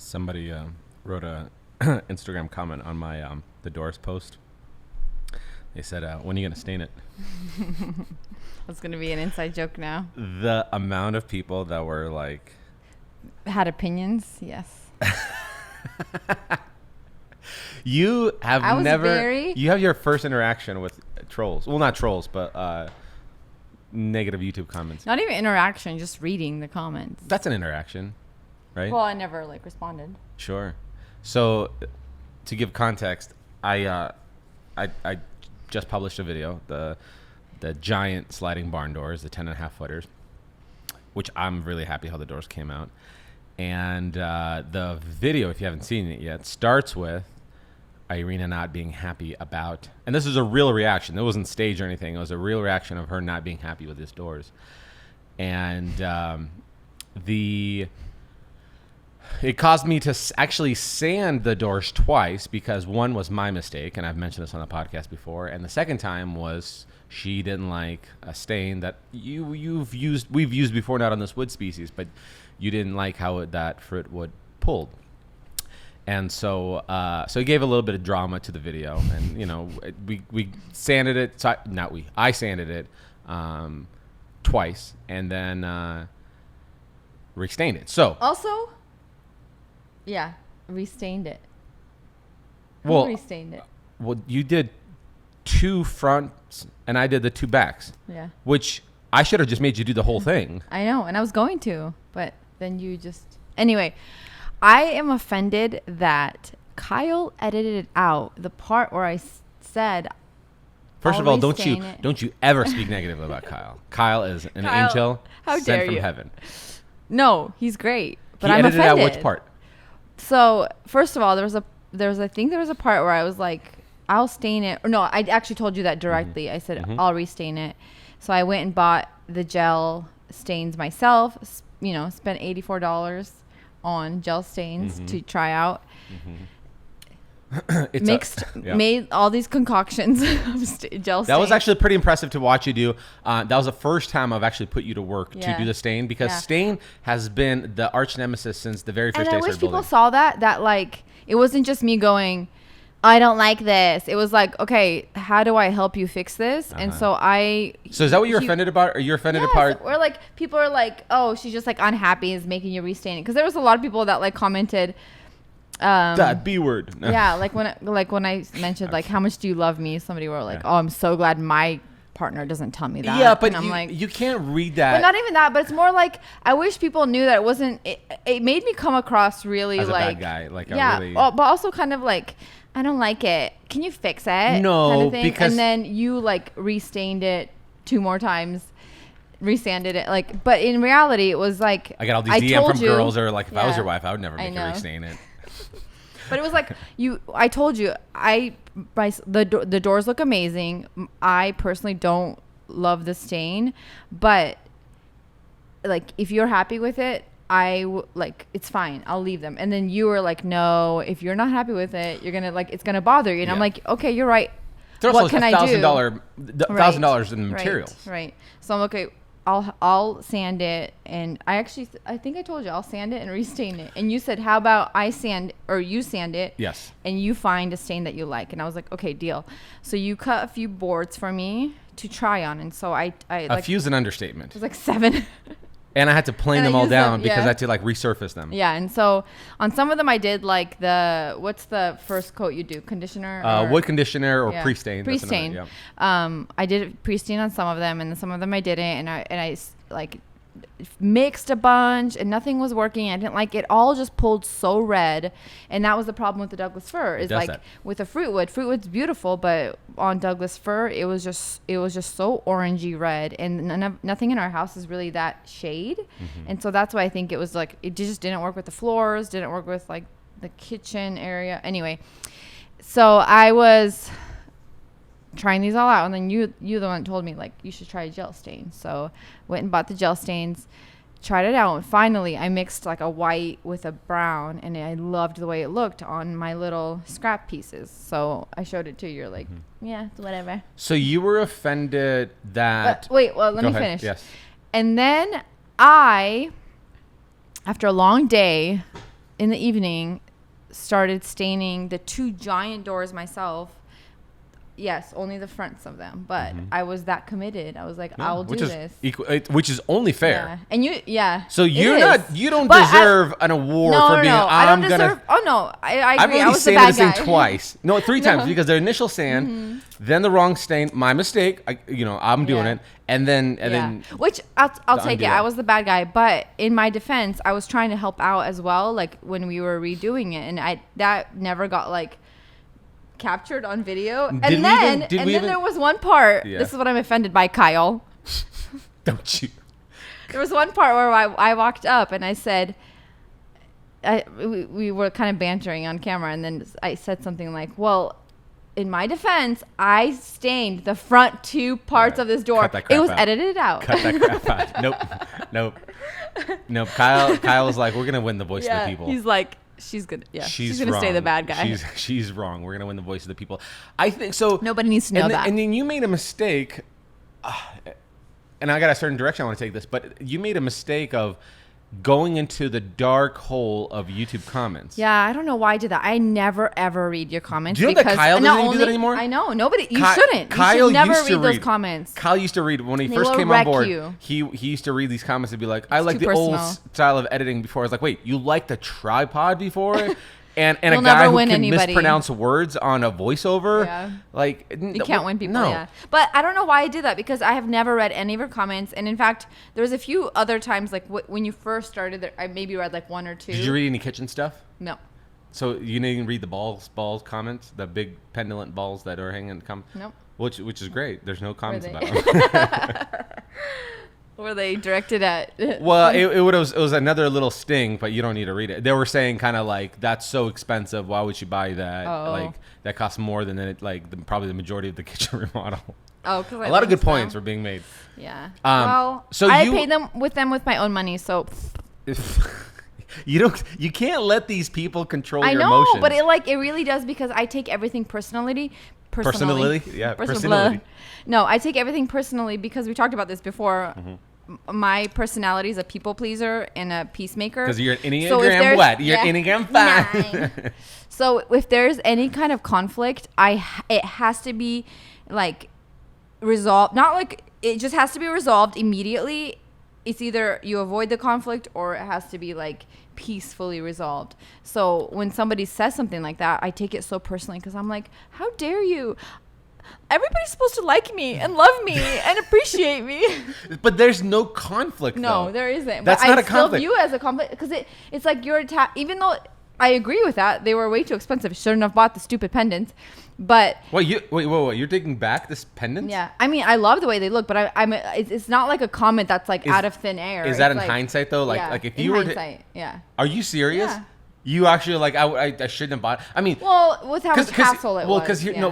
Somebody wrote a Instagram comment on my the Doors post. They said, "When are you gonna stain it?" That's gonna be an inside joke now. The amount of people that were like, had opinions, yes. You have never. You have your first interaction with trolls. Well, not trolls, but negative YouTube comments. Not even interaction, just reading the comments. That's an interaction, right? Well, I never responded. Sure. So, to give context, I just published a video, the giant sliding barn doors, the 10.5 footers, which I'm really happy how the doors came out. And the video, if you haven't seen it yet, starts with Irina not being happy about, and this is a real reaction. It wasn't staged or anything. It was a real reaction of her not being happy with these doors. And it caused me to actually sand the doors twice, because one was my mistake, and I've mentioned this on the podcast before, and the second time was she didn't like a stain that we've used before, not on this wood species, but you didn't like how that fruit wood pulled. And so it gave a little bit of drama to the video, and we sanded it. So I sanded it twice, and then restained it. So also, yeah, restained it. Well, restained it. Well, you did 2 fronts, and I did the 2 backs. Yeah. Which I should have just made you do the whole thing. I know, and I was going to, but then you just anyway. I am offended that Kyle edited out the part where I said. First of all, don't you ever speak negative about Kyle. Kyle is an angel sent from heaven. No, he's great, but I'm offended. He edited out which part? So first of all, there was a part where I was like, I'll stain it. Or no, I actually told you that directly. Mm-hmm. I said I'll restain it. So I went and bought the gel stains myself. Spent $84 on gel stains to try out. Made all these concoctions of gel stains. That was actually pretty impressive to watch you do. That was the first time I've actually put you to work to do the stain, because stain has been the arch nemesis since the very first day I started building. And I wish people saw that like it wasn't just me going, I don't like this. It was like, okay, how do I help you fix this? And so So is that what you're offended about? Or you're offended about? Or like people are like, oh, she's just like unhappy is making you restain it, because there was a lot of people that like commented. That B word. Yeah, like when I mentioned like how much do you love me? Somebody were like, oh, I'm so glad my partner doesn't tell me that. Yeah, but I'm like, you can't read that. But not even that. But it's more like I wish people knew that it wasn't. It made me come across really as like a bad guy. Like but also kind of like, I don't like it. Can you fix it? No, kind of thing. because and then you like restained it 2 more times, resanded it. Like, but in reality, it was like I got all these DM from girls that are like, if I was your wife, I would never make you restain it. But it was like I told you, the doors look amazing. I personally don't love the stain, but like if you're happy with it, it's fine. I'll leave them. And then you were like, no, if you're not happy with it, you're gonna it's gonna bother you. And I'm like, okay, you're right. What can I do? $1,000 in materials. Right. So I'm okay. I'll sand it, and I think I told you I'll sand it and restain it. And you said, how about you sand it? Yes. And you find a stain that you like. And I was like, okay, deal. So you cut a few boards for me to try on, and so I a few's an understatement. It was like 7. And I had to plane them all down because I had to like resurface them. Yeah, and so on some of them I did like what's the first coat you do? Conditioner? Wood conditioner or pre-stain. Pre-stain. I did pre-stain on some of them, and some of them I didn't, and I like mixed a bunch, and nothing was working. I didn't like it. All just pulled so red, and that was the problem with the Douglas fir. Is like with the fruitwood's beautiful, but on Douglas fir it was just so orangey red, and nothing in our house is really that shade. And so that's why I think it was like it just didn't work with the floors, didn't work with like the kitchen area. Anyway, so I was trying these all out, and then you the one told me like you should try a gel stain. So went and bought the gel stains, tried it out, and finally I mixed like a white with a brown, and I loved the way it looked on my little scrap pieces. So I showed it to you. You're like, yeah, it's whatever. So you were offended that let me finish. Yes. And then I, after a long day in the evening, started staining the 2 giant doors myself. Yes, only the fronts of them, but I was that committed. I was like, I'll do this. Which is only fair. Yeah. And So you don't But deserve an award for being. I don't deserve. Oh no, I agree. I've I only was the sanded bad this guy. thing twice. No, 3 times because the initial sand, then the wrong stain. My mistake. I'm doing it, and then Which I'll take undo it. it. I was the bad guy, but in my defense, I was trying to help out as well. Like when we were redoing it, and that never got like captured on video. And then there was one part. Yeah. This is what I'm offended by, Kyle. Don't you? There was one part where I walked up and I said, we were kind of bantering on camera, and then I said something like, well, in my defense, I stained the front 2 parts of this door. Cut that crap It was out. edited out. Cut that crap out. Nope. Kyle was like, we're gonna win the voice of the people. He's like, she's gonna She's stay the bad guy. She's wrong. We're gonna win the voice of the people. I think so. Nobody needs to know that. And then you made a mistake, and I got a certain direction I want to take this, but you made a mistake of going into the dark hole of YouTube comments. Yeah, I don't know why I did that. I never ever read your comments. Do you know that Kyle doesn't even do that anymore? I know. Nobody. You shouldn't. Kyle you should never used to read those comments. Kyle used to read when he They first will came on wreck board. you. He used to read these comments and be like, "I like too the old personal. style of editing before." I was like, "Wait, you liked the tripod before?" And a You'll guy never who win can anybody. mispronounce words on a voiceover, Yeah. like You can't win people. No. Yeah. But I don't know why I did that, because I have never read any of your comments. And in fact, there was a few other times, like when you first started, I maybe read like 1 or 2. Did you read any kitchen stuff? No. So you didn't even read the balls comments, the big pendant balls that are hanging. Nope. Which is great. There's no comments they? about them. Were they directed at? Well, it was another little sting, but you don't need to read it. They were saying kind of like, that's so expensive. Why would you buy that? Oh. Like that costs more than it, probably the majority of the kitchen remodel. Oh, because A lot of good points were being made. Yeah. So so I you- paid them with my own money, so. You can't let these people control I your know, emotions. but it really does, because I take everything personally. Personality? Yeah, Personally. personality. No, I take everything personally because we talked about this before. My personality is a people pleaser and a peacemaker. Because you're an Enneagram there's- what? You're yeah, Enneagram 5. 9. So if there's any kind of conflict, it has to be like resolved. Not like it just has to be resolved immediately. It's either you avoid the conflict or it has to be like peacefully resolved. So when somebody says something like that, I take it so personally, because I'm like, how dare you? Everybody's supposed to like me and love me and appreciate me. But there's no conflict, No, though. there isn't. That's but not I a conflict. still view it as a conflict, because it's like you're even though I agree with that, they were way too expensive. Shouldn't have bought the stupid pendants. But Wait, you're taking back this pendant? yeah, I mean, I love the way they look, but it's not like a comment that's like out of thin air. Is that It's in like, hindsight though? Like, yeah, like if in you were hindsight, yeah. Are you serious? Yeah. You actually like I shouldn't have bought. I mean, Well, with how much hassle it was. because yeah. no,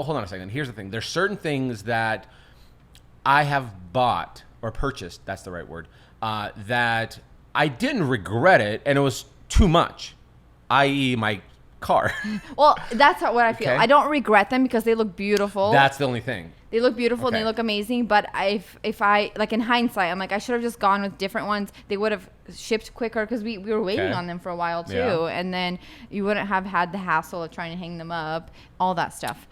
hold on a second. Here's the thing. There's certain things that I have bought or purchased. That's the right word. That I didn't regret it, and it was too much. I.e., my car. Well, that's what I feel. Okay. I don't regret them because they look beautiful. That's the only thing. They look beautiful and Okay. they look amazing. But if I like in hindsight, I'm like, I should have just gone with different ones. They would have shipped quicker because we were waiting Okay. on them for a while too, Yeah. and then you wouldn't have had the hassle of trying to hang them up, all that stuff.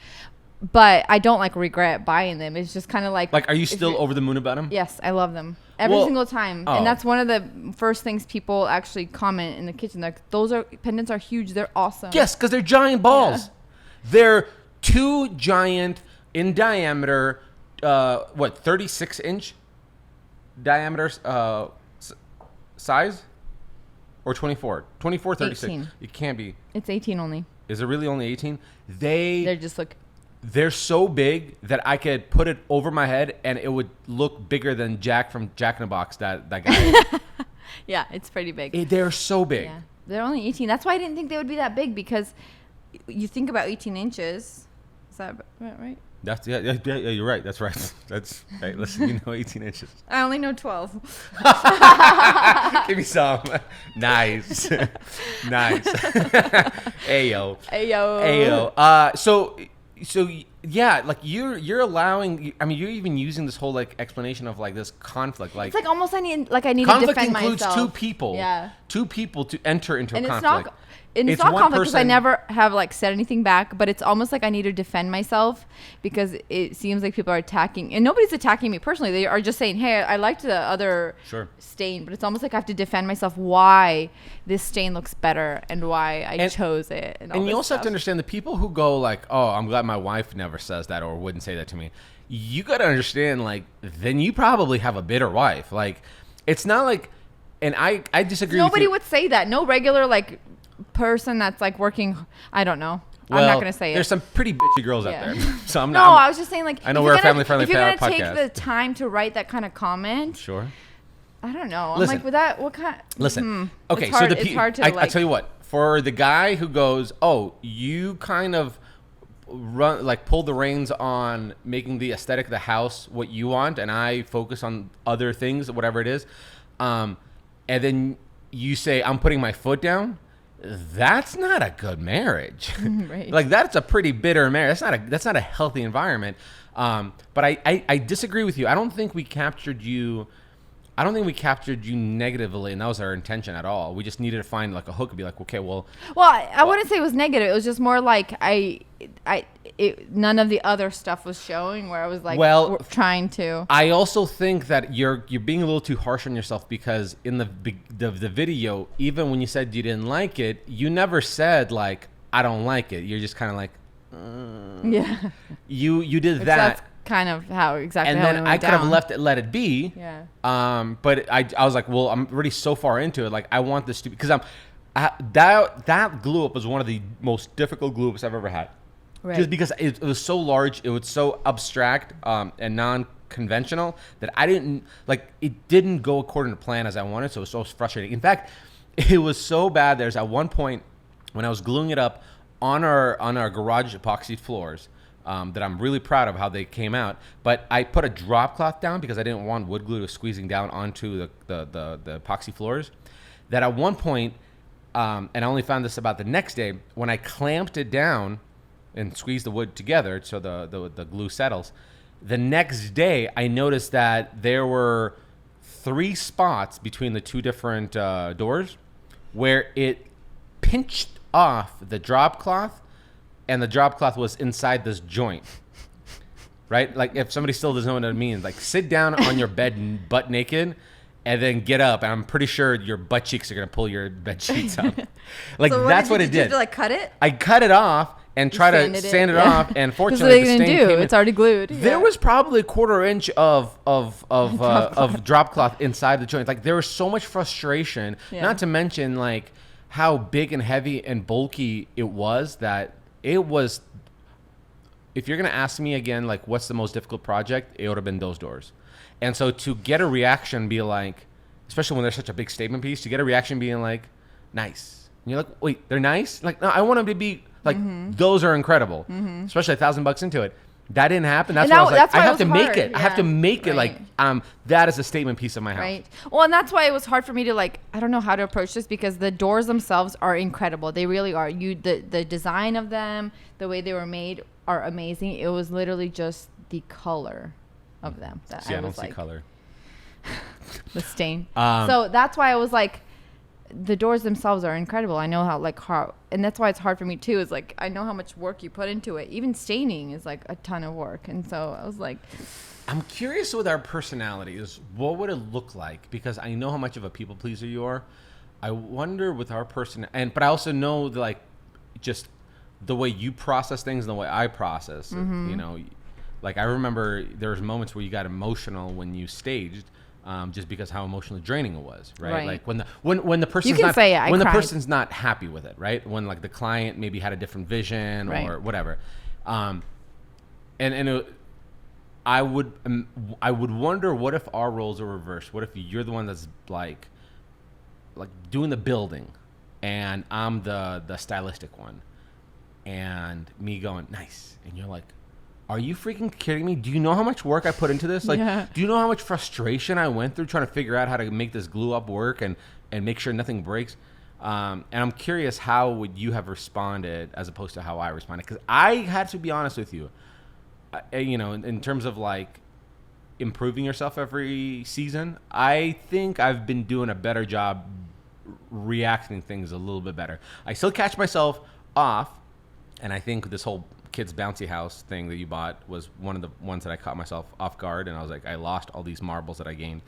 But I don't like regret buying them. It's just kind of like Like, are you if still you're- over the moon about them? Yes, I love them every Well, single time, oh. and that's one of the first things people actually comment in the kitchen. Like, those pendants are huge. They're awesome. Yes, because they're giant balls. They're 2 giant in diameter. 36-inch diameter size, or 24, 36. 18. It can't be. It's 18 only. Is it really only 18? They're just like. They're so big that I could put it over my head and it would look bigger than Jack from Jack in the Box. That guy. Yeah, it's pretty big. They're so big. Yeah, they're only 18. That's why I didn't think they would be that big, because you think about 18 inches. Is that right? That's yeah. You're right. That's right. That's right. Listen, 18 inches. I only know 12. Give me some. Nice. Nice. Ayo. Ayo. Ayo. So So yeah, like you're allowing. I mean, you're even using this whole like explanation of like this conflict. Like It's like almost I need to conflict defend includes myself. two people. Yeah. Two people to enter into And a it's conflict. not. And it's not conflict because I never have like said anything back, but it's almost like I need to defend myself because it seems like people are attacking, and nobody's attacking me personally. They are just saying, "Hey, I liked the other stain," but it's almost like I have to defend myself why this stain looks better and why I chose it. And you also have to understand the people who go like, "Oh, I'm glad my wife never says that or wouldn't say that to me." You got to understand, like, then you probably have a bitter wife. Like, it's not like, and I disagree. Nobody with you. would say that. No regular like person that's like working. I don't know. Well, I'm not gonna say it. There's some pretty bitchy girls out there. So I'm no, not. I was just saying like. I know we're a family-friendly podcast. If you're gonna take the time to write that kind of comment, sure. I don't know. Listen, I'm like, with that, what kind? Listen. Okay, it's hard, so it's hard to I tell you what. For the guy who goes, oh, you kind of pull the reins on making the aesthetic of the house what you want, and I focus on other things, whatever it is, and then you say I'm putting my foot down. That's not a good marriage. Right. Like that's a pretty bitter marriage. That's not a healthy environment. But I disagree with you. I don't think we captured you negatively, and that was our intention at all. We just needed to find like a hook and be like, okay, well. Well, I wouldn't say it was negative. It was just more like none of the other stuff was showing where I was like, trying to. I also think that you're being a little too harsh on yourself because in the video, even when you said you didn't like it, you never said like I don't like it. You're just kind of like, yeah. You did Which that. That's kind of how exactly. And how then it I went could have down. let it be. Yeah. But I was like, well, I'm already so far into it. Like I want this to be because that glue up was one of the most difficult glue ups I've ever had. Right. Just because it was so large, it was so abstract and non-conventional that I didn't like. It didn't go according to plan as I wanted, so it was so frustrating. In fact, it was so bad. There's at one point when I was gluing it up on our garage epoxy floors that I'm really proud of how they came out. But I put a drop cloth down because I didn't want wood glue squeezing down onto the epoxy floors. That at one point, and I only found this about the next day when I clamped it down and squeeze the wood together so the glue settles. The next day, I noticed that there were 3 spots between the 2 different doors where it pinched off the drop cloth, and the drop cloth was inside this joint. Right? Like if somebody still doesn't know what it means, like sit down on your bed butt naked and then get up, and I'm pretty sure your butt cheeks are going to pull your bed sheets up. Like so that's what it did. Did you like cut it? I cut it off and try to sand it off, and fortunately, the stain came in. It's already glued. There was probably a 1/4 inch of drop cloth inside the joint. Like there was so much frustration. Yeah. Not to mention like how big and heavy and bulky it was that it was. If you're gonna ask me again, like what's the most difficult project, it would have been those doors. And so to get a reaction, be like, especially when there's such a big statement piece, to get a reaction being like, nice. And you're like, wait, they're nice? Like, no, I want them to be. Like those are incredible, especially $1,000 into it. That didn't happen. That's why I was like, I have to make it. Yeah. I have to make it like that is a statement piece of my house. Right. Well, and that's why it was hard for me to like. I don't know how to approach this because the doors themselves are incredible. They really are. The design of them, the way they were made, are amazing. It was literally just the color of them that See, I don't was see like color. The stain. So that's why I was like. The doors themselves are incredible. I know how and that's why it's hard for me too. Is like I know how much work you put into it. Even staining is like a ton of work, and so I was like, I'm curious with our personalities, what would it look like? Because I know how much of a people pleaser you are. I wonder with our but I also know like just the way you process things and the way I process. You know, like I remember there was moments where you got emotional when you staged. Just because how emotionally draining it was, right? Like when the person's the person's not happy with it, right? When like the client maybe had a different vision or whatever, I would wonder what if our roles are reversed. What if you're the one that's like doing the building, and I'm the stylistic one, and me going nice, and you're like. Are you freaking kidding me? Do you know how much work I put into this? Like, do you know how much frustration I went through trying to figure out how to make this glue up work and make sure nothing breaks? And I'm curious, how would you have responded as opposed to how I responded? Because I had to be honest with you. In terms of like improving yourself every season, I think I've been doing a better job reacting things a little bit better. I still catch myself off, and I think this whole kids bouncy house thing that you bought was one of the ones that I caught myself off guard, and I was like, I lost all these marbles that I gained.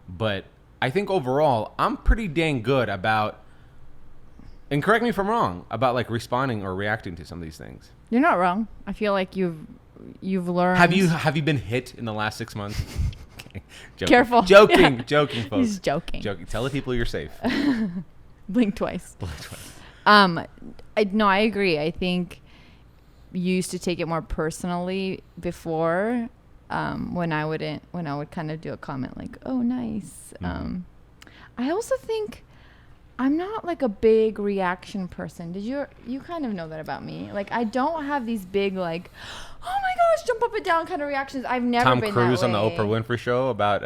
But I think overall, I'm pretty dang good about, and correct me if I'm wrong, about like responding or reacting to some of these things. You're not wrong. I feel like you've learned. Have you been hit in the last 6 months? Okay. Joking. Careful. Joking, folks. He's joking. Tell the people you're safe. Blink twice. I agree. I think you used to take it more personally before, when I would kind of do a comment like, "Oh, nice." Mm-hmm. I also think I'm not like a big reaction person. You kind of know that about me. Like, I don't have these big like, "Oh my gosh, jump up and down" kind of reactions. I've never Tom been Cruise that on the way. Oprah Winfrey show about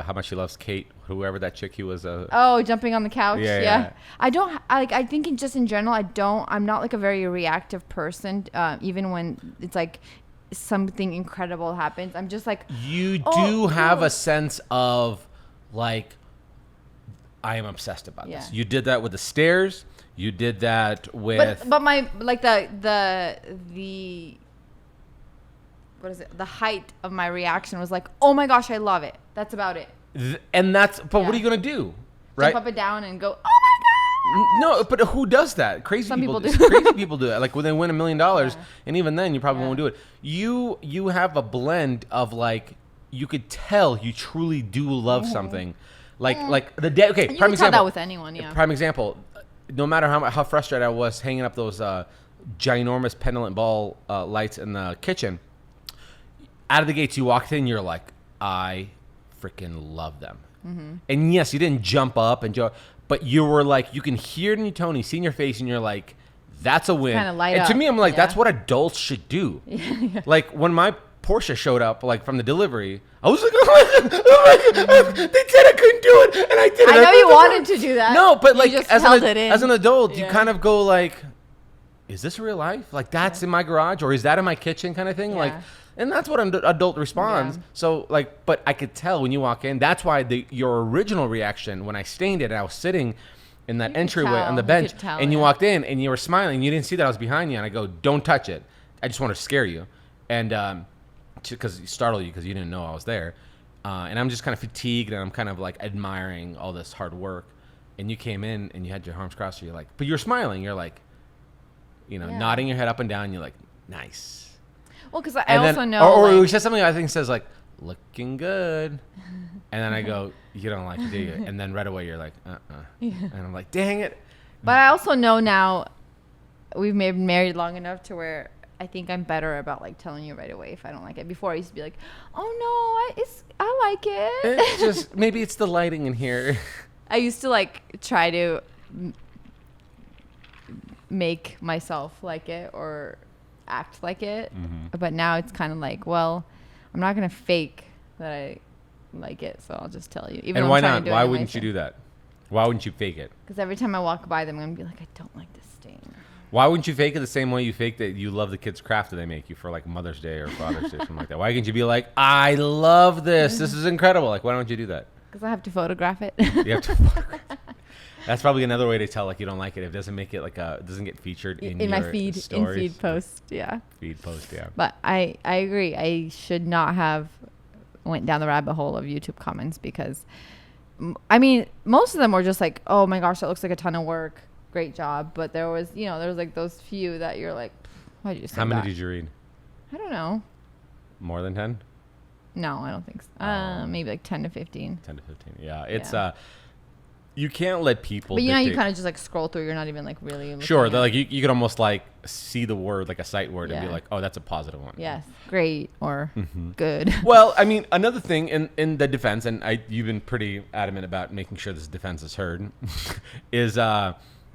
how much he loves Kate, whoever that chick he was. Jumping on the couch. Yeah. I think in general, I'm not like a very reactive person. Even when it's like something incredible happens, I'm just like, you do have a sense of like, I am obsessed about this. You did that with the stairs. You did that with. But my like the what is it? The height of my reaction was like, "Oh my gosh, I love it." That's about it. But what are you gonna do? Right? Jump up and down and go, "Oh my god." No, but who does that? Crazy people do. Crazy people do that. Like when they win $1 million, and even then, you probably won't do it. You have a blend of like, you could tell you truly do love something. Like the day. Okay, you prime can example. tell that with anyone. Yeah. Prime example. No matter how frustrated I was hanging up those ginormous pendant ball lights in the kitchen, out of the gates you walked in, you're like, I freaking love them. Mm-hmm. And yes, you didn't jump up but you were like, you can hear it in your tone, you see in your face, and you're like, that's a win. Kinda light and to up. me, I'm like, Yeah. that's what adults should do. Yeah. Like when my Porsche showed up, like from the delivery, I was like, oh my God, they said I couldn't do it, and I did it. I know you wanted to do that. No, but You like just as held it in. an adult, you Yeah. kind of go like, is this real life? Like that's in my garage, or is that in my kitchen, kind of thing. Yeah. Like, and that's what an adult responds. Yeah. So like, but I could tell when you walk in. That's why your original reaction when I stained it, and I was sitting in that You could entryway tell. on the You bench, could tell, and you yeah. walked in and you were smiling. You didn't see that I was behind you, and I go, don't touch it. I just want to scare you, and because startle you because you didn't know I was there. And I'm just kind of fatigued, and I'm kind of like admiring all this hard work. And you came in and you had your arms crossed, so you're like, but you're smiling. You're like, Yeah. nodding your head up and down. You're like, nice. Well, because I And also then, know. or like, we said something I think says like, looking good. And then I go, you don't like it, do you? And then right away you're like, Yeah. And I'm like, dang it. But I also know now we've been married long enough to where I think I'm better about like telling you right away if I don't like it. Before I used to be like, oh no, I like it. It's just, maybe it's the lighting in here. I used to like try to make myself like it or act like it. Mm-hmm. But now it's kind of like, well, I'm not going to fake that I like it. So I'll just tell you. Even And though why I'm trying not? to do Why wouldn't you do that? Why wouldn't you fake it? Because every time I walk by them, I'm going to be like, I don't like this stain. Why wouldn't you fake it the same way you fake that you love the kids' craft that they make you for like Mother's Day or Father's Day, something like that? Why can't you be like, I love this. This is incredible. Like, why don't you do that? Because I have to photograph it. You have to photograph it. That's probably another way to tell like you don't like it. If it doesn't make it like it doesn't get featured in in my your feed, stories. in feed post. Yeah. Feed post, yeah. But I agree. I should not have went down the rabbit hole of YouTube comments because, I mean, most of them were just like, oh my gosh, that looks like a ton of work. Great job. But there was like those few that you're like, why'd you say How many that? did you read? I don't know. More than 10? No, I don't think so. Maybe like 10 to 15. 10 to 15. Yeah. It's Yeah. You can't let people But you dictate. kind of just like scroll through. You're not even like really looking Sure, at like you could almost like see the word like a sight word and be Yeah. like, oh, that's a positive one. Yes, great or Mm-hmm. good. Well, I mean, another thing in the defense, and you've been pretty adamant about making sure this defense is heard, is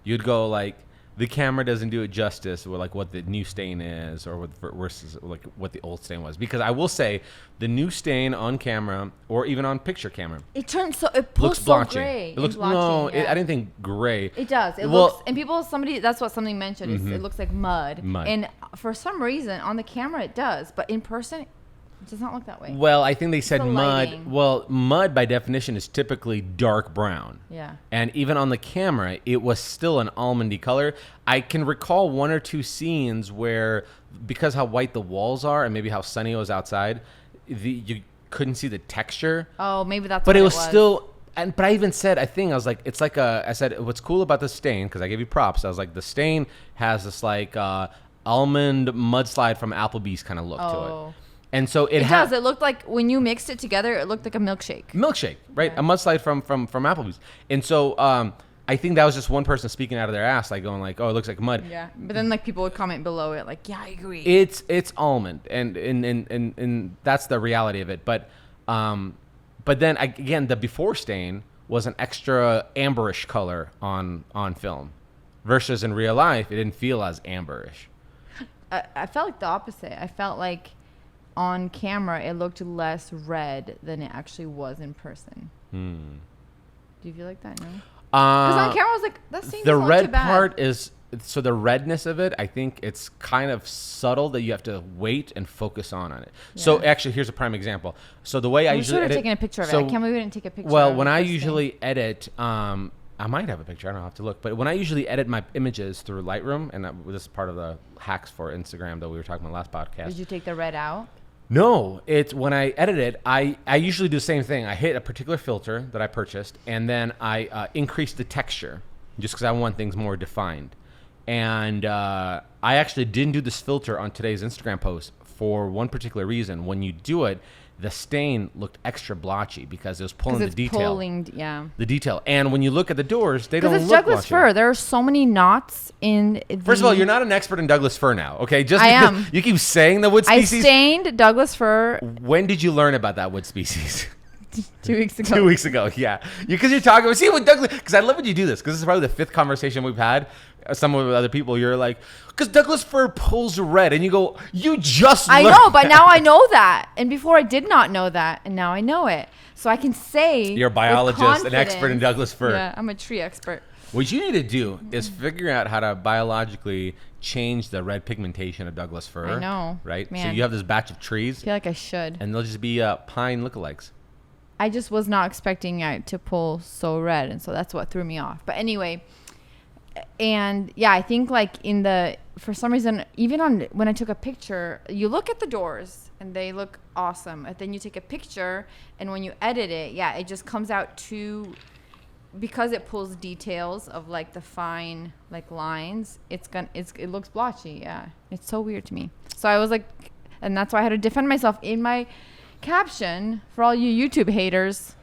you'd go like, the camera doesn't do it justice with like what the new stain is or versus like what the old stain was. Because I will say the new stain on camera or even on picture camera, it pulls looks so blotchy. gray. It looks blotchy, I didn't think gray. It does. It looks, and that's what somebody mentioned. Mm-hmm. It looks like mud. Mud. And for some reason on the camera it does, but in person it does not look that way. Well, I think they said the mud. lighting. Well, mud by definition is typically dark brown. Yeah. And even on the camera, it was still an almondy color. I can recall one or two scenes where, because how white the walls are and maybe how sunny it was outside, you couldn't see the texture. Oh, maybe that's But what it was still. But I even said, I was like, it's like I said, what's cool about the stain, because I gave you props. I was like, the stain has this like almond mudslide from Applebee's kind of look to it. And so it does. It looked like when you mixed it together, it looked like a milkshake. Right? Yeah. A mudslide from Applebee's. And so I think that was just one person speaking out of their ass, like going like, "Oh, it looks like mud." Yeah, but then like people would comment below it, like, "Yeah, I agree." It's almond, and that's the reality of it. But then again, the before stain was an extra amberish color on film, versus in real life, it didn't feel as amberish. I felt like the opposite. I felt like on camera it looked less red than it actually was in person. Do you feel like that? No. Because on camera I was like, that scene the doesn't look red too bad. part is so the redness of it. I think it's kind of subtle that you have to wait and focus on it. Yeah. So actually, here's a prime example. So the way I usually edit, taking a picture of it. I can't believe we didn't take a picture. Well, when I usually edit, I might have a picture. I don't have to look. But when I usually edit my images through Lightroom, and this is part of the hacks for Instagram that we were talking about last podcast. Did you take the red out? No, it's when I edit it, I usually do the same thing. I hit a particular filter that I purchased, and then I increase the texture just because I want things more defined. And I actually didn't do this filter on today's Instagram post for one particular reason. When you do it, the stain looked extra blotchy because it was pulling the detail. The detail. And when you look at the doors, they don't look blotchy. Because it's Douglas fir. There are so many knots in First of all, you're not an expert in Douglas fir now, okay? Just I because am. You keep saying the wood species. I stained Douglas fir. When did you learn about that wood species? 2 weeks ago. 2 weeks ago, yeah. Because you're talking. See what Douglas? Because I love when you do this. Because this is probably the fifth conversation we've had. Some with other people, you're like, because Douglas fir pulls red, and you go, you just. I know, but now I know that, and before I did not know that, and now I know it, so I can say. You're a biologist, an expert in Douglas fir. Yeah, I'm a tree expert. What you need to do is figure out how to biologically change the red pigmentation of Douglas fir. I know, right? Man. So you have this batch of trees. I feel like I should. And they'll just be pine lookalikes. I just was not expecting it to pull so red, and so that's what threw me off. But anyway, and yeah, I think like for some reason, even when I took a picture, you look at the doors and they look awesome. And then you take a picture, and when you edit it, yeah, it just comes out because it pulls details of like the fine like lines. It looks blotchy. Yeah, it's so weird to me. So I was like, and that's why I had to defend myself in my caption for all you YouTube haters.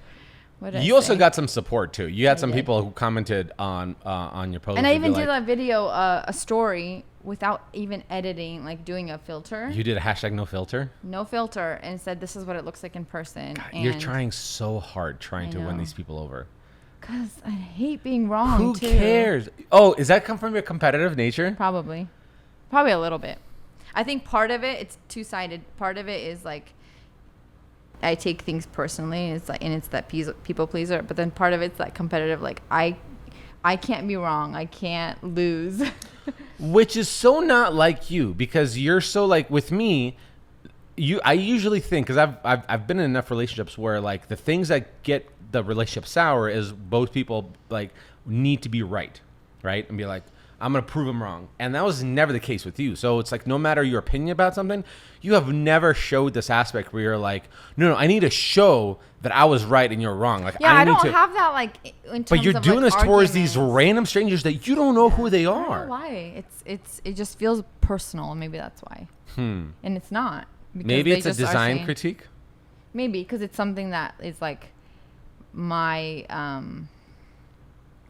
You also got some support too. You had some people who commented on your post. And I even did a video, a story without even editing, like doing a filter. You did a hashtag no filter? No filter, and said this is what it looks like in person. God, you're trying so hard trying to win these people over. Because I hate being wrong. Who cares? Oh, does that come from your competitive nature? Probably a little bit. I think part of it's two-sided. Part of it is like I take things personally. It's like, and it's that people pleaser. But then part of it's like competitive. Like I can't be wrong. I can't lose. Which is so not like you, because you're so like with me. I usually think, because I've been in enough relationships where like the things that get the relationship sour is both people like need to be right, and be like, I'm gonna prove them wrong, and that was never the case with you. So it's like no matter your opinion about something, you have never showed this aspect where you're like, no, I need to show that I was right and you're wrong. Like, yeah, I don't have that like. In terms but you're of, doing like, this towards these random strangers that you don't know who they are. I don't know why. It just feels personal. Maybe that's why. And it's not. Maybe it's a design critique. Maybe because it's something that is like my I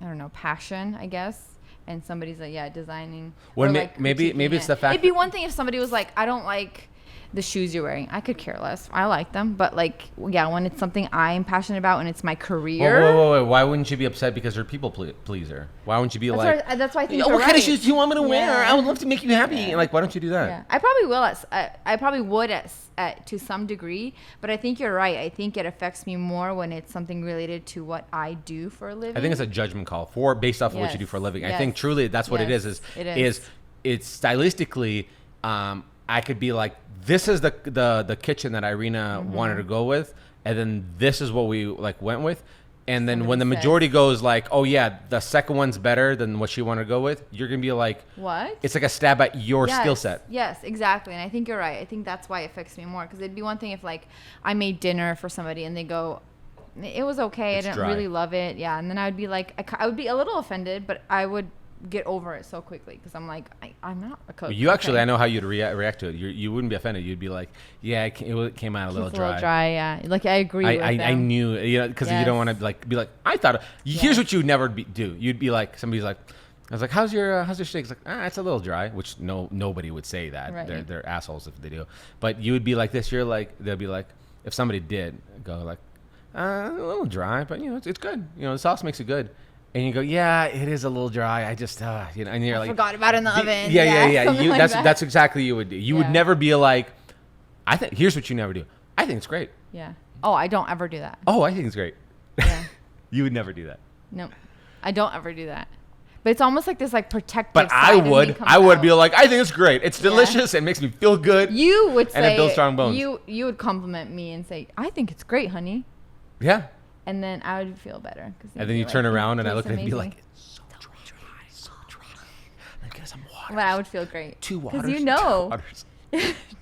don't know, passion, I guess. And somebody's like, yeah, designing. Well, or like maybe it's the fact. It'd be one thing if somebody was like, I don't like the shoes you're wearing. I could care less. I like them, but like, yeah, when it's something I'm passionate about and it's my career. Whoa. Why wouldn't you be upset because you're a people pleaser? Why wouldn't you be that's why I think what you're kind of right. shoes do you want me to wear? Yeah. I would love to make you happy. Yeah. Like, why don't you do that? Yeah, I probably will. I probably would at to some degree, but I think you're right. I think it affects me more when it's something related to what I do for a living. I think it's a judgment call based off of what you do for a living. I think truly that's what it is. It is. It's stylistically. I could be like, this is the kitchen that Irina wanted to go with, and then this is what we like went with. And then when the majority goes like, oh yeah, the second one's better than what she wanted to go with, you're gonna be like, what? It's like a stab at your skill set. Yes, exactly. And I think you're right. I think that's why it affects me more, because it'd be one thing if like I made dinner for somebody and they go, it was okay, It's I didn't dry. really love it, yeah, and then I would be like, I would be a little offended, but I would get over it so quickly because I'm like, I'm not a cook. You actually, okay. I know how you'd react to it. You wouldn't be offended. You'd be like, yeah, it came out a little It's dry. a little dry, yeah. Like I agree with I them. knew, because you don't want to like be like, I thought. Here's what you would never do. You'd be like, somebody's like, I was like, how's your steak? It's like, it's a little dry, which nobody would say that. Right. They're assholes if they do. But you would be like this. You're like, they'll be like, if somebody did go like, a little dry, but it's good. The sauce makes it good. And you go, yeah, it is a little dry. I just, and you're like, forgot about it in the oven. Yeah. something like that. That's exactly what you would do. You would never be like, here's what you never do. I think it's great. Yeah. Oh, I don't ever do that. Oh, I think it's great. Yeah. You would never do that. No, I don't ever do that. But it's almost like this like protective. But side I of me would. comes I would out. be like, I think it's great. It's delicious. It makes me feel good. You would say, and it builds strong bones. You would compliment me and say, I think it's great, honey. Yeah. And then I would feel better. And then you turn around and I look at it and be like, it's so dry. Let me get some water. but I would feel great. 2 waters. Because you know.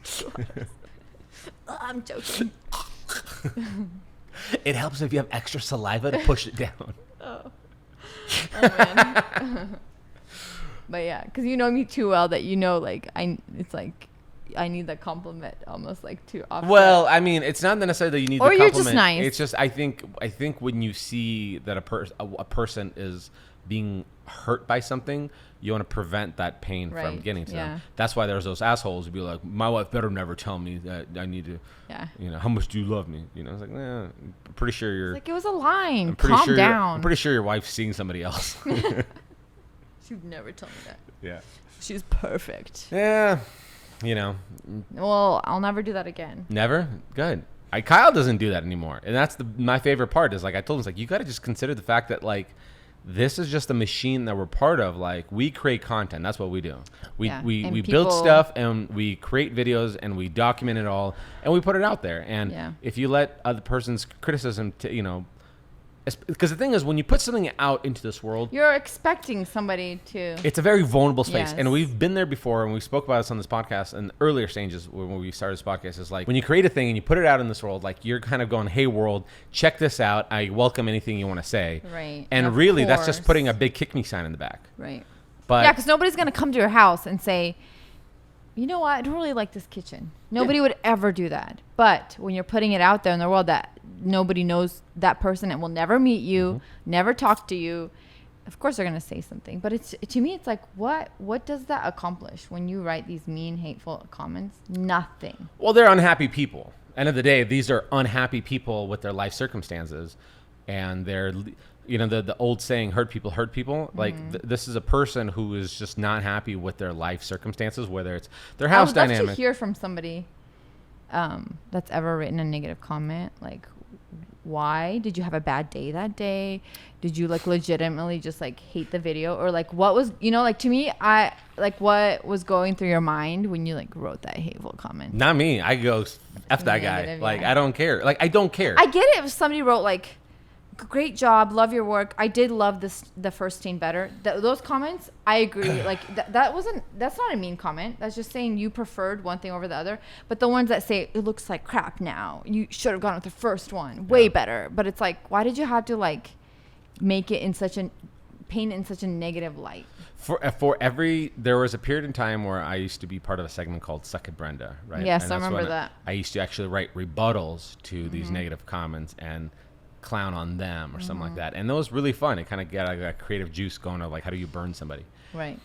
2 waters. I'm joking. It helps if you have extra saliva to push it down. Oh man. But yeah, because you know me too well that like it's like I need that compliment almost like too often. Well, I mean, it's not necessarily that you need Or the you're compliment. just nice. It's just I think when you see that a person is being hurt by something, you want to prevent that pain from getting to them. That's why there's those assholes who be like, my wife better never tell me that I need to. Yeah. How much do you love me? It's like, I'm pretty sure you're. It's like it was a line. I'm pretty Calm sure down. I'm pretty sure your wife's seeing somebody else. She'd never tell me that. Yeah. She's perfect. Yeah. Well, I'll never do that again. Never? Good. Kyle doesn't do that anymore. And that's my favorite part is like I told him, it's like, you got to just consider the fact that like this is just a machine that we're part of. Like we create content. That's what we do. We build stuff and we create videos and we document it all and we put it out there. And if you let other person's criticism, because the thing is, when you put something out into this world, you're expecting somebody to. It's a very vulnerable space, Yes. and we've been there before, and we spoke about this on this podcast in earlier stages when we started this podcast. Is like when you create a thing and you put it out in this world, like you're kind of going, "Hey, world, check this out. I welcome anything you want to say." Right. And Of really, that's just course. putting a big kick me sign in the back. Right. But Yeah, because nobody's gonna come to your house and say, you know what, I don't really like this kitchen. Nobody would ever do that. But when you're putting it out there in the world that nobody knows that person and will never meet you, never talk to you, of course they're gonna say something. But to me, it's like, what does that accomplish when you write these mean, hateful comments? Nothing. Well, they're unhappy people. End of the day, these are unhappy people with their life circumstances, and they're. The old saying, hurt people. Like this is a person who is just not happy with their life circumstances, whether it's their house I would dynamic. love to hear from somebody that's ever written a negative comment. Like, why? Did you have a bad day that day? Did you like legitimately just like hate the video? Or like what was, like to me, what was going through your mind when you like wrote that hateful comment? Not me. I go, F that guy. Negative, Like, yeah. I don't care. Like, I don't care. I get it if somebody wrote like, great job, love your work. I did love the first scene better. Those comments, I agree. Like that's not a mean comment. That's just saying you preferred one thing over the other. But the ones that say it looks like crap now, you should have gone with the first one, way better. But it's like, why did you have to like make it paint it in such a negative light? There was a period in time where I used to be part of a segment called Suck It Brenda, right? Yes, And I that's remember when that. I used to actually write rebuttals to these negative comments and clown on them or something like that. And that was really fun. It kind of got a creative juice going of like, how do you burn somebody? Right.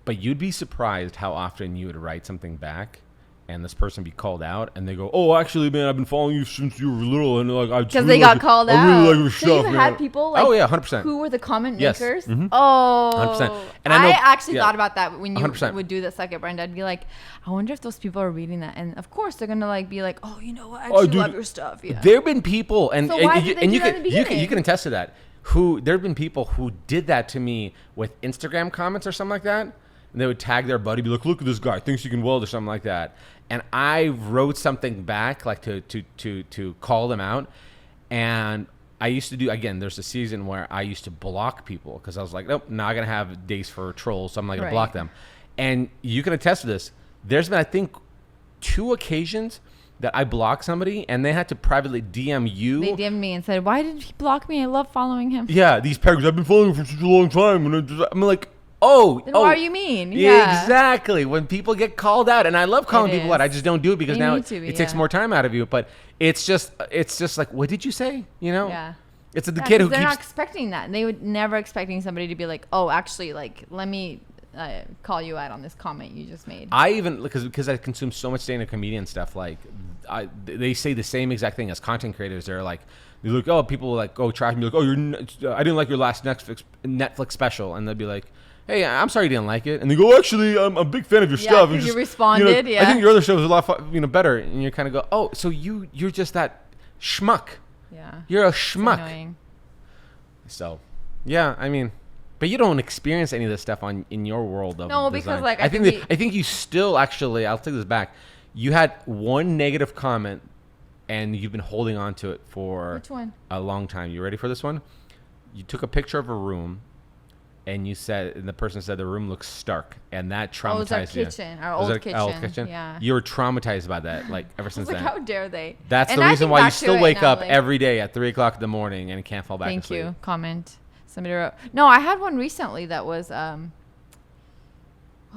But you'd be surprised how often you would write something back and this person be called out, and they go, "Oh, actually, man, I've been following you since you were little, and like I just Because really they got like called I out. really like your So stuff." you man." had people like, oh yeah, 100%. who were the comment Yes. makers? Mhm. Oh, 100%. And I I know- actually yeah. thought about that when you 100%. would do the second brand. I'd be like, I wonder if those people are reading that, and of course they're gonna like be like, oh, you know what? I actually dude, love your stuff. Yeah. There have been people, and So why and, did they and do you that can in the you can beginning? you can attest to that. Who there have been people who did that to me with Instagram comments or something like that, and they would tag their buddy, be like, "Look at this guy, thinks he can weld" or something like that. And I wrote something back, like to call them out. And I used to do, again, there's a season where I used to block people because I was like, nope, not gonna have days for trolls, so I'm not gonna block them. And you can attest to this. There's been, I think, 2 occasions that I blocked somebody and they had to privately DM you. They DM'd me and said, why did he block me? I love following him. Yeah, these peggers, I've been following him for such a long time. And I'm like, oh. Then why are you mean? Yeah. Exactly. When people get called out, and I love calling It people out, I just don't do it because You now need to be, it takes yeah. more time out of you. But it's just like, what did you say? You know? Yeah. It's the Yeah, kid who 'cause they're keeps. not expecting that. They would never expecting somebody to be like, oh, actually, like, let me call you out on this comment you just made. I even because I consume so much stand-up comedian stuff. Like, they say the same exact thing as content creators. They're like, they look, oh, people will like, oh, trash me, like, oh, I didn't like your last Netflix special, and they'll be like, hey, I'm sorry you didn't like it, and they go, actually, I'm a big fan of your stuff. And you just, responded. I think your other show was a lot better, and you kind of go, oh, so you're just that schmuck. Yeah. You're a It's schmuck. annoying. So, yeah, I mean, but you don't experience any of this stuff in your world of No, design. because, like, I think you still actually, I'll take this back. You had one negative comment, and you've been holding on to it for Which one? a long time. You ready for this one? You took a picture of a room, and the person said the room looks stark, and that traumatized Oh, it was our you. kitchen, our Was old it our kitchen. Yeah. You were traumatized by that, like ever I since was like, then. how dare they? That's And the I reason think why you back to still it wake now, up like, every day at 3 o'clock in the morning and can't fall back Thank asleep. you. Comment. Somebody wrote. No, I had one recently that was what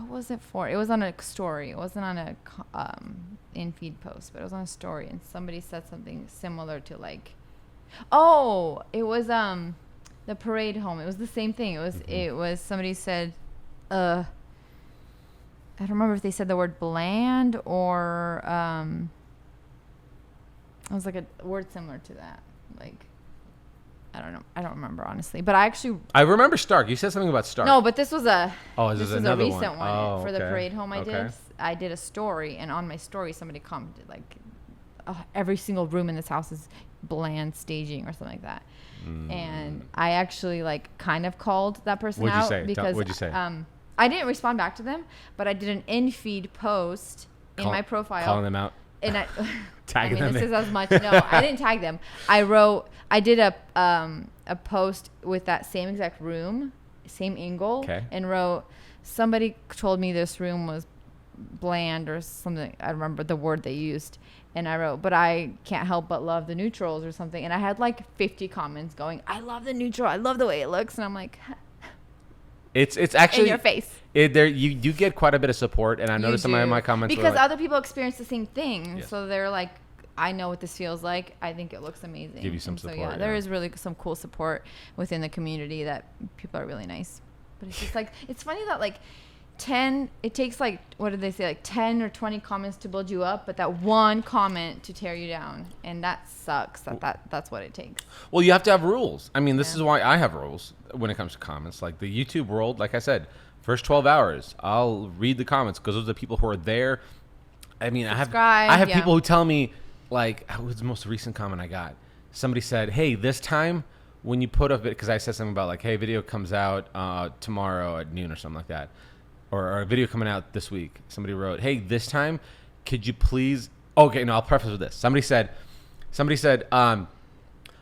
was it for? It was on a story. It wasn't on a in feed post, but it was on a story, and somebody said something similar to like, oh, it was the parade home. It was the same thing. It was somebody said, I don't remember if they said the word bland or it was like a word similar to that, like. I don't know. I don't remember honestly, but I remember Stark. You said something about Stark. No, but this was a this was another a recent one, Oh, for the okay. parade home. Okay. I did a story, and on my story, somebody commented like, every single room in this house is bland staging or something like that. And I actually like kind of called that person What'd you out say? because What'd you say? I didn't respond back to them, but I did an in feed post in my profile, calling them out. and I Tagging I mean, them this in. is as much. No, I didn't tag them. I did a post with that same exact room, same angle, Okay. and wrote, somebody told me this room was bland or something. I remember the word they used. And I wrote, but I can't help but love the neutrals or something. And I had like 50 comments going, I love the neutral. I love the way it looks. And I'm like, It's actually in your face. You get quite a bit of support, and I noticed some of my comments because were like, other people experience the same thing. Yes. So they're like, I know what this feels like. I think it looks amazing. Give you some And support, yeah, yeah. there is really some cool support within the community that people are really nice. But it's just like, it's funny that like it takes like, what did they say? Like 10 or 20 comments to build you up, but that one comment to tear you down. And that sucks. That's what it takes. well, you have to have rules. I mean, this is why I have rules when it comes to comments. Like the YouTube world, like I said, first 12 hours, I'll read the comments because those are the people who are there. I mean, I have yeah. people who tell me, like, what was the most recent comment I got? Somebody said, hey, this time when you put up it, because I said something about like, hey, video comes out tomorrow at noon or something like that, or a video coming out this week. Somebody wrote, hey, this time, could you please? Okay, no, I'll preface with this. Somebody said, I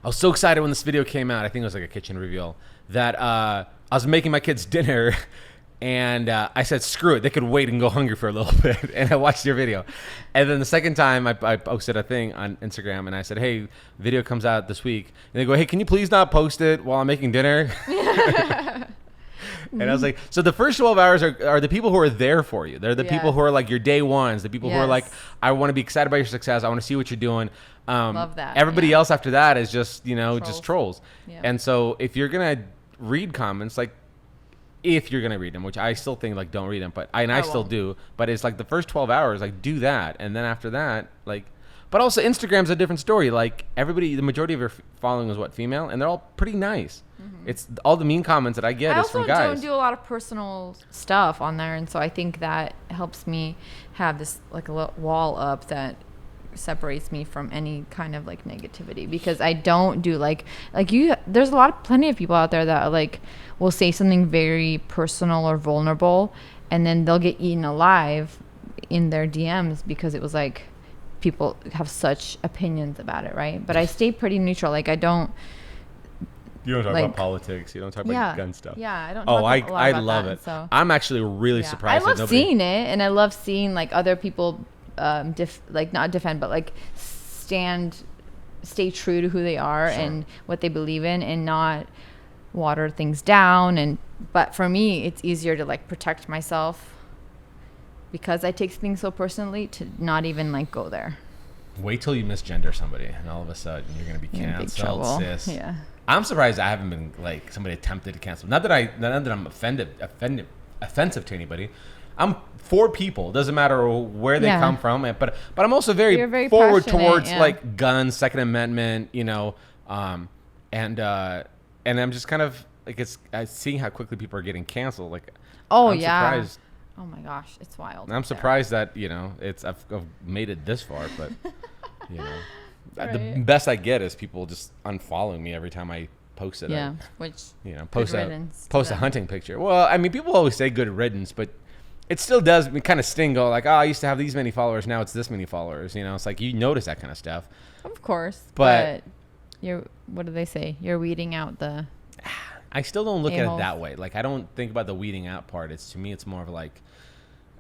was so excited when this video came out. I think it was like a kitchen reveal that I was making my kids dinner. And I said, screw it. They could wait and go hungry for a little bit. And I watched your video. And then the second time I posted a thing on Instagram and I said, hey, video comes out this week. And they go, hey, can you please not post it while I'm making dinner? And I was like, so the first 12 hours are the people who are there for you. They're the people who are like your day ones, the people who are like, I want to be excited about your success. I want to see what you're doing. Love that. Everybody else after that is just, Trolls. just trolls. Yeah. And so if you're going to read comments, like, if you're gonna read them, which I still think like don't read them, but I still won't. do. But it's like the first 12 hours, like do that, and then after that, like. But also Instagram's a different story. Like everybody, the majority of your following is what, female, and they're all pretty nice. It's all the mean comments that I get is from guys. I also don't do a lot of personal stuff on there, and so I think that helps me have this like a little wall up that separates me from any kind of like negativity, because I don't do like you. There's plenty of people out there that like will say something very personal or vulnerable, and then they'll get eaten alive in their DMs because it was like people have such opinions about it, right? But I stay pretty neutral. Like I don't. You don't talk about politics. You don't talk about gun stuff. Yeah, I don't. I love it. So. I'm actually really surprised. I love seeing it, and I love seeing like other people, not defend, but like stay true to who they are and what they believe in, and not water things down. But for me, it's easier to like protect myself because I take things so personally to not even like go there. Wait till you misgender somebody, and all of a sudden you're gonna be canceled, sis. Yeah. I'm surprised I haven't been like somebody attempted to cancel. Not that I'm offensive to anybody. I'm for people. Doesn't matter where they come from. But I'm also very forward towards like guns, Second Amendment, and I'm just kind of like seeing how quickly people are getting canceled. Like, I'm surprised. Oh my gosh, it's wild. I'm surprised that I've made it this far, but Right. The best I get is people just unfollowing me every time I post it. Yeah, which post a hunting picture. Well, I mean, people always say good riddance, but it still does kind of sting. Go like, I used to have these many followers, now it's this many followers. It's like you notice that kind of stuff. Of course, but what do they say? You're weeding out the. I still don't look at it that way. Like I don't think about the weeding out part. To me, it's more of like,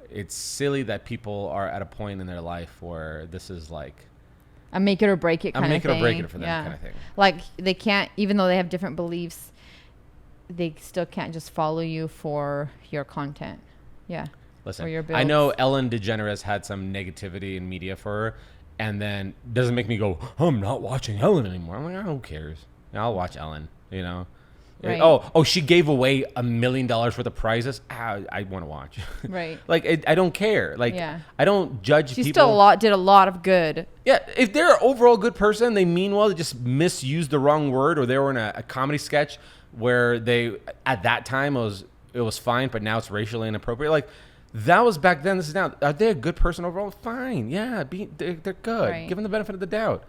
it's silly that people are at a point in their life where this is like. A make it or break it kind of thing. A make it or break it for them kind of thing. Like they can't, even though they have different beliefs, they still can't just follow you for your content. Yeah. Listen, or your builds. I know Ellen DeGeneres had some negativity in media for her, and then doesn't make me go, I'm not watching Ellen anymore. I'm like, who cares? I'll watch Ellen, Right. Oh, she gave away $1 million worth of prizes. I want to watch. Right. Like, I don't care. Like, I don't judge people. She still did a lot of good. Yeah. If they're an overall good person, they mean well, they just misused the wrong word, or they were in a comedy sketch where they, at that time, it was fine, but now it's racially inappropriate. Like, that was back then. This is now. Are they a good person overall? Fine. Yeah. They're good. Right. Give them the benefit of the doubt.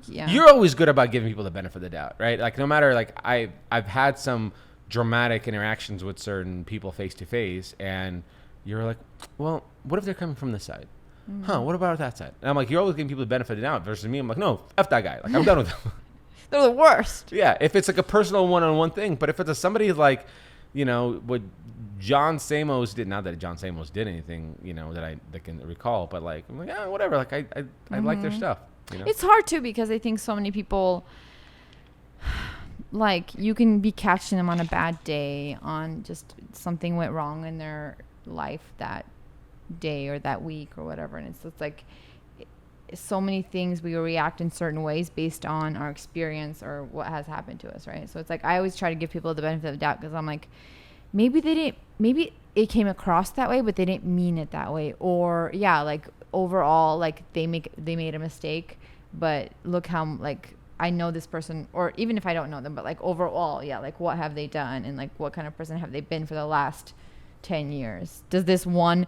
Yeah. You're always good about giving people the benefit of the doubt, right? Like no matter, like I've had some dramatic interactions with certain people face to face, and you're like, well, what if they're coming from this side? Mm-hmm. What about that side? And I'm like, you're always giving people the benefit of the doubt versus me. I'm like, no, F that guy. Like I'm done with them. They're the worst. Yeah, if it's like a personal one-on-one thing, but if it's somebody like, what John Samos did, not that John Samos did anything, that I can recall, but like, I'm like, whatever. Like I like their stuff. It's hard too because I think so many people, like you can be catching them on a bad day, on just something went wrong in their life that day or that week or whatever, and it's like so many things we react in certain ways based on our experience or what has happened to us, right? So it's like I always try to give people the benefit of the doubt because I'm like, maybe it came across that way, but they didn't mean it that way, or like overall, like they made a mistake, but look how like I know this person, or even if I don't know them, but like overall, like what have they done, and like what kind of person have they been for the last 10 years? Does this one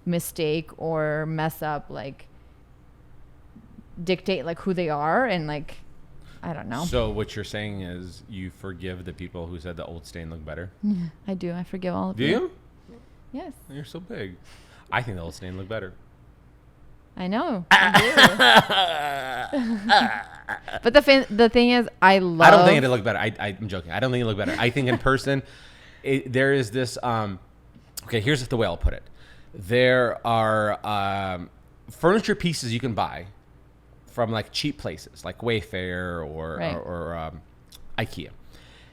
mistake or mess up like dictate like who they are? And like I don't know. So what you're saying is you forgive the people who said the old stain looked better? I do. I forgive all of you. Do you? Yes. You're so big. I think the old stain looked better. I know. I do. But the thing is, I don't think it looked better. I'm joking. I don't think it looked better. I think in person, there is this. Okay, here's the way I'll put it. There are furniture pieces you can buy from like cheap places, like Wayfair or IKEA,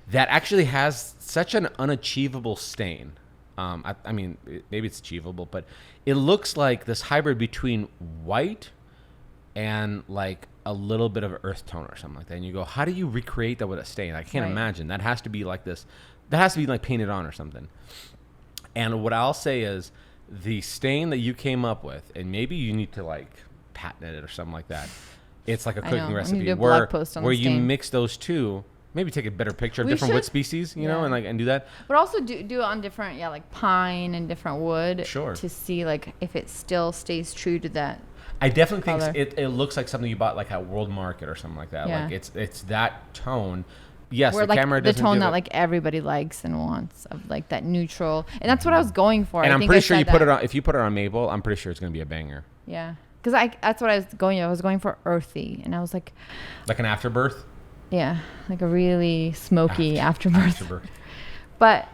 that actually has such an unachievable stain. I mean, maybe it's achievable, but it looks like this hybrid between white and like a little bit of earth tone or something like that. And you go, how do you recreate that with a stain? I can't imagine. That has to be like this. That has to be like painted on or something. And what I'll say is the stain that you came up with, and maybe you need to like patent it or something like that. It's like a cooking recipe do a blog post on where the you stain. mix those two. Maybe take a better picture of We different wood should. species, you know, and do that. But also do it on different, like pine and different wood. Sure. To see like if it still stays true to that. I definitely Color. think it looks like something you bought like at World Market or something like that. Yeah. Like it's that tone. Yes, Where the like camera the doesn't tone give that it- like everybody likes and wants of like that neutral, and that's what I was going for. And I I'm think pretty I sure you said put it that. on. If you put it on maple, I'm pretty sure it's gonna be a banger. Yeah, because that's what I was going. I was going for earthy, and I was like, Like an afterbirth. yeah, like a really smoky afterbirth. Afterbirth. But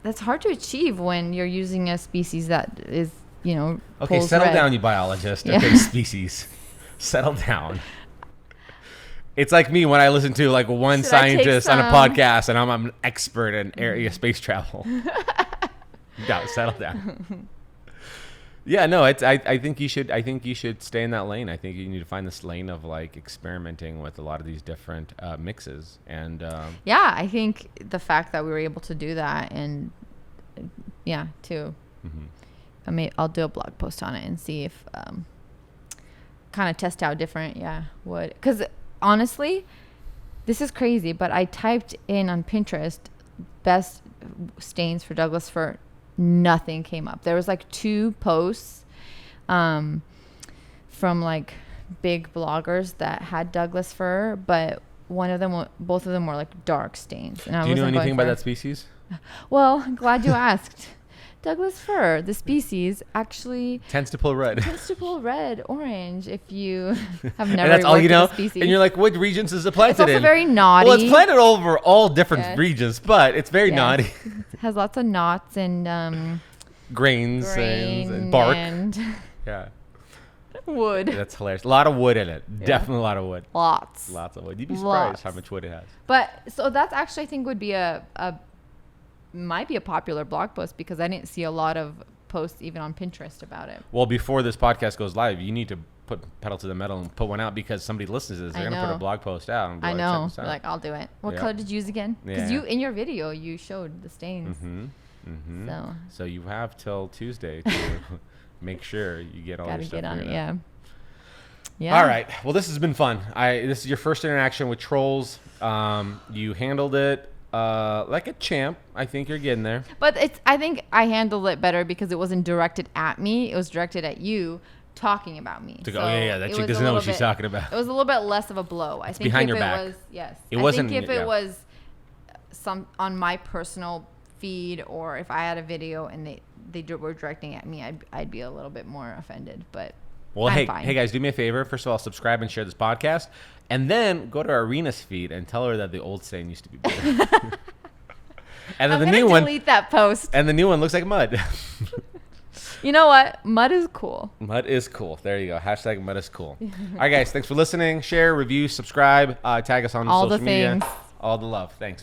that's hard to achieve when you're using a species that is, Okay, pulls settle red. down, you biologist. Yeah. Okay, species. Settle down. It's like me when I listen to like one Should I take scientist on a some? podcast and I'm an expert in area space travel. Yeah, settle down. Yeah, no, I think you should stay in that lane. I think you need to find this lane of like experimenting with a lot of these different mixes and Yeah, I think the fact that we were able to do that, and too. I'll do a blog post on it and see if kind of test out different wood, because honestly this is crazy, but I typed in on Pinterest best stains for Douglas fir, nothing came up. There was like 2 posts from like big bloggers that had Douglas fir, but both of them were like dark stains, and I do you know wasn't anything going about for- that species? Well, I'm glad you asked. Douglas fir, the species, actually Tends to pull red. tends to pull red, orange if you have And never that's all worked you with know. the species. And you're like, what regions is it planted it's also in? very knotty. Well, it's planted over all different Yes. regions, but it's very Yes. naughty. It has lots of knots and Grains grain and bark. and Yeah, wood. that's hilarious. A lot of wood in it. Yeah. Definitely a lot of wood. Lots. Lots of wood. You'd be surprised Lots. how much wood it has. But so that's actually, I think, would be might be a popular blog post, because I didn't see a lot of posts even on Pinterest about it. Well, before this podcast goes live, you need to put pedal to the metal and put one out, because somebody listens to this. They're I going to put know. a blog post out. And be I like, know. Check this out. Like, I'll do it. What Yeah. color did you use again? Because Yeah. in your video you showed the stains. So you have till Tuesday to make sure you get all Gotta your stuff get on it. figured out. Yeah. All right. Well, this has been fun. This is your first interaction with trolls. You handled it like a champ. I think you're getting there. But I think I handled it better because it wasn't directed at me. It was directed at you talking about me. To go, So that it chick was doesn't a know what little she's bit- talking about. It was a little bit less of a blow. I think behind if your back. was, yes. It I wasn't- think if yeah. it was some on my personal feed, or if I had a video and they were directing at me, I'd be a little bit more offended. But Well, I'm hey, fine. hey guys, do me a favor. First of all, subscribe and share this podcast, and then go to Irina's feed and tell her that the old saying used to be better. And then I'm the gonna new one, delete that post. and the new one looks like mud. You know what? Mud is cool. Mud is cool. There you go. Hashtag mud is cool. All right, guys. Thanks for listening. Share, review, subscribe. Tag us on All the social media. things. All the love. Thanks.